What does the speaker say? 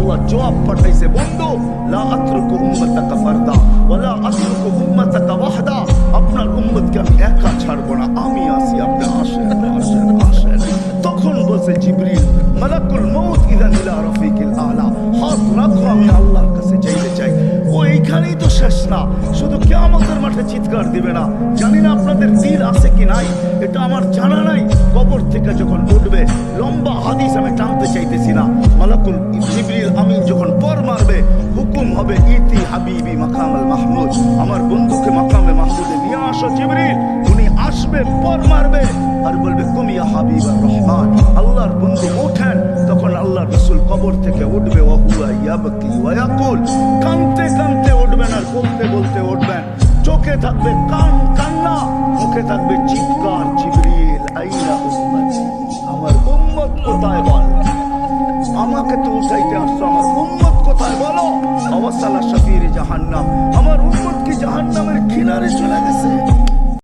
আল্লাহ জবাব পাঠাইছে, বন্ধু লা আতরুকু উম্মাতাকা ফারদা ওয়ালা আতরুকু উম্মাতাকা ওয়াহদা, আপনার উম্মতকে আমি একা ছাড়বো না, আমি আছি, আপনি আসেন আসেন আসেন। তখন বলছে জিবরিল মালাকুল মউত ইযা ইলা রাফিকিল আলা, হাত রাখো, আমি আল্লাহর কাছে যাইতে চাই। ও এইখানেই তো শেষ না, শুধু কিয়ামতের মাঠে চিৎকার দিবে না। জানি না আপনাদের দিল আছে কি নাই, এটা আমার জানা নাই। কবর থেকে যখন উঠবে, লম্বা হাদিস আমি টানতে চাইতেছি না, মালাকুল জিবরিল আমিন যখন পর মারবে, হুকুম হবে ইতি হাবিবি মাকামাল মাহমুদ, আমার বন্ধুকে মাকামে মাহমুদে নিয়ে আসো জিবরিল। উনি আসবে, পর মারবে আর বলবে কুম ইয়া হাবিবার রহমান, আল্লাহর বন্ধু ওঠেন। তখন আল্লাহর রাসূল কবর থেকে উঠবে, ওয়া হুয়া ইয়াবকি ওয়া ইয়াকুল, কাঁদতে কাঁদতে উঠবেন আর বলতে বলতে উঠবেন। চোখে থাকবে কান্না, মুখে থাকবে চিৎকার, জিবরিল আইনা উম্মতি, আমার উম্মত কোথায় বল, আমাকে তো উঠাইতে আসছো, আমার উম্মত কোথায় বলো। আওয়াসালা শাফির জাহান্নাম, আমার উম্মত কি জাহান্নামের কিনারে চলে গেছে।